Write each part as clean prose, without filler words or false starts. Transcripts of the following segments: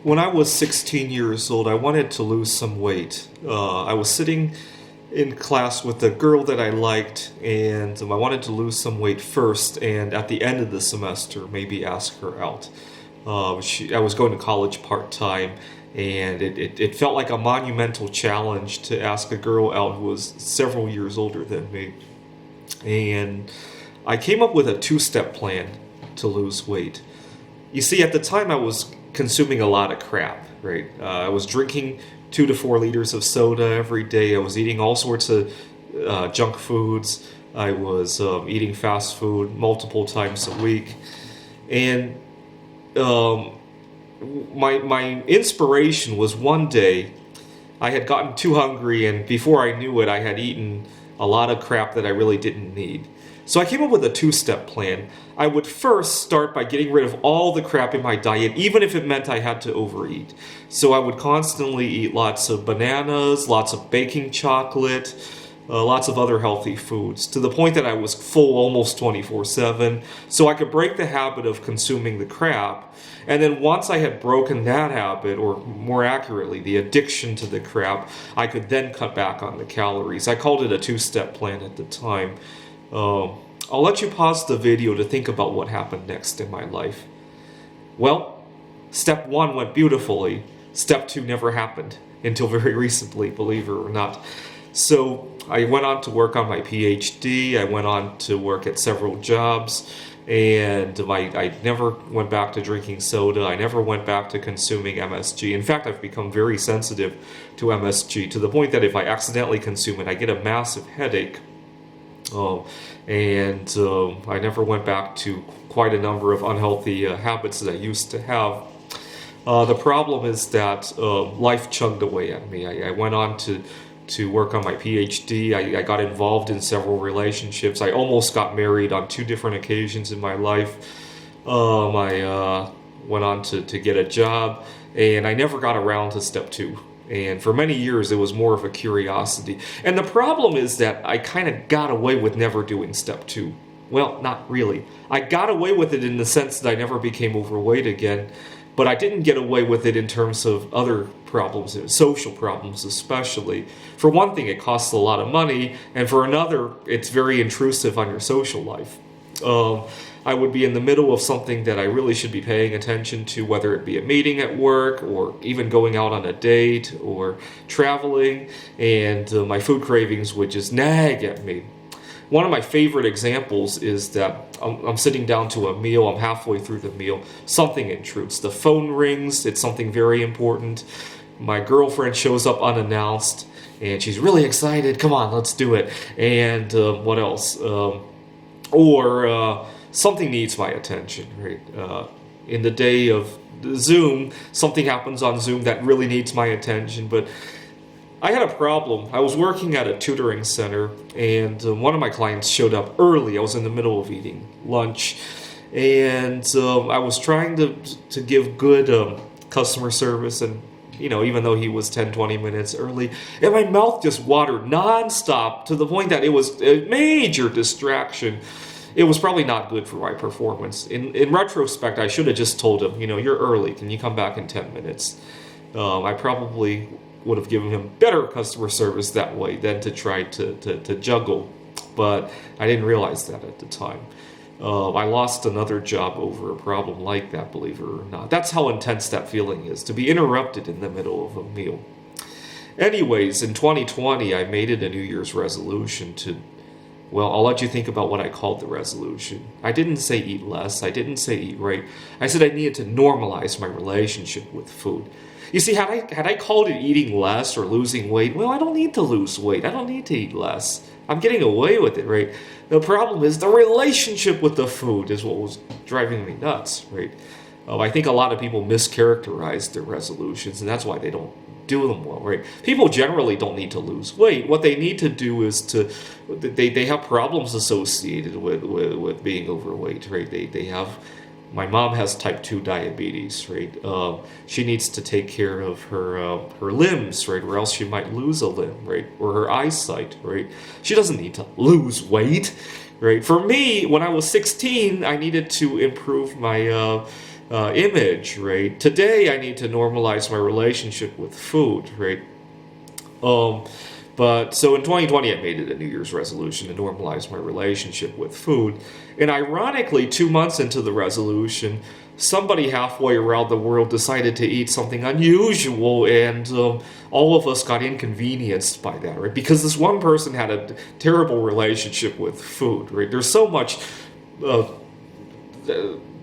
When I was 16 years old, I wanted to lose some weight. I was sitting in class with a girl that I liked, and I wanted to lose some weight first, and at the end of the semester, maybe ask her out. I was going to college part time, and it felt like a monumental challenge to ask a girl out who was several years older than me. And I came up with a two-step plan to lose weight. You see, at the time, I was consuming a lot of crap, right? I was drinking 2 to 4 liters of soda every day. I was eating all sorts of junk foods. I was eating fast food multiple times a week. And my inspiration was one day I had gotten too hungry, and before I knew it, I had eaten a lot of crap that I really didn't need. So I came up with a two-step plan. I would first start by getting rid of all the crap in my diet, even if it meant I had to overeat. So I would constantly eat lots of bananas, lots of baking chocolate, lots of other healthy foods, to the point that I was full almost 24/7, so I could break the habit of consuming the crap. And then once I had broken that habit, or more accurately, the addiction to the crap, I could then cut back on the calories. I called it a two-step plan at the time. I'll let you pause the video to think about what happened next in my life. Well, step 1 went beautifully. Step 2 never happened until very recently, believe it or not. So I went on to work on my PhD. I went on to work at several jobs, and I never went back to drinking soda. I never went back to consuming MSG. In fact, I've become very sensitive to MSG, to the point that if I accidentally consume it, I get a massive headache. I never went back to quite a number of unhealthy habits that I used to have. The problem is that life chugged away at me. I went on to work on my PhD. I got involved in several relationships. I almost got married on 2 different occasions in my life. I went on to get a job, and I never got around to step 2. And for many years, it was more of a curiosity. And the problem is that I kind of got away with never doing step 2. Well, not really. I got away with it in the sense that I never became overweight again, but I didn't get away with it in terms of other problems, social problems especially. For one thing, it costs a lot of money, and for another, it's very intrusive on your social life. I would be in the middle of something that I really should be paying attention to, whether it be a meeting at work, or even going out on a date, or traveling, and my food cravings would just nag at me. One of my favorite examples is that I'm sitting down to a meal, I'm halfway through the meal, something intrudes. The phone rings, it's something very important. My girlfriend shows up unannounced, and she's really excited, come on, let's do it. And what else? Something needs my attention, right? In the day of Zoom, something happens on Zoom that really needs my attention, but I had a problem. I was working at a tutoring center, and one of my clients showed up early. I was in the middle of eating lunch, and I was trying to give good customer service, and even though he was 10-20 minutes early, and my mouth just watered nonstop, to the point that it was a major distraction. It was probably not good for my performance. In retrospect, I should have just told him, you're early. Can you come back in 10 minutes? I probably would have given him better customer service that way than to try to juggle. But I didn't realize that at the time. I lost another job over a problem like that, believe it or not. That's how intense that feeling is, to be interrupted in the middle of a meal. Anyways, in 2020, I made it a New Year's resolution well, I'll let you think about what I called the resolution. I didn't say eat less. I didn't say eat right. I said I needed to normalize my relationship with food. You see, had I called it eating less or losing weight, well, I don't need to lose weight. I don't need to eat less. I'm getting away with it, right? The problem is the relationship with the food is what was driving me nuts, right? I think a lot of people mischaracterize their resolutions, and that's why they don't do them well, right? People generally don't need to lose weight. What they need to do is they have problems associated with being overweight, right? They have, my mom has type 2 diabetes, right? She needs to take care of her limbs, right? Or else she might lose a limb, right? Or her eyesight, right? She doesn't need to lose weight, right? For me, when I was 16, I needed to improve my image, right? Today, I need to normalize my relationship with food, right? Um, but so in 2020, I made it a New Year's resolution to normalize my relationship with food. And ironically, 2 months into the resolution, somebody halfway around the world decided to eat something unusual, and all of us got inconvenienced by that, right? Because this one person had a terrible relationship with food, right? There's so much uh,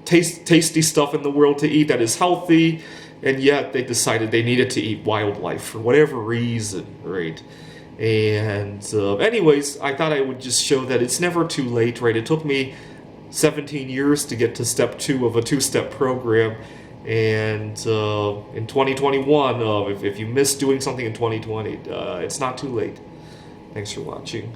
tasty stuff in the world to eat that is healthy, and yet they decided they needed to eat wildlife for whatever reason, right? And anyways, I thought I would just show that it's never too late, right? It took me 17 years to get to step 2 of a 2-step program, and in 2021, if you missed doing something in 2020, it's not too late. Thanks for watching.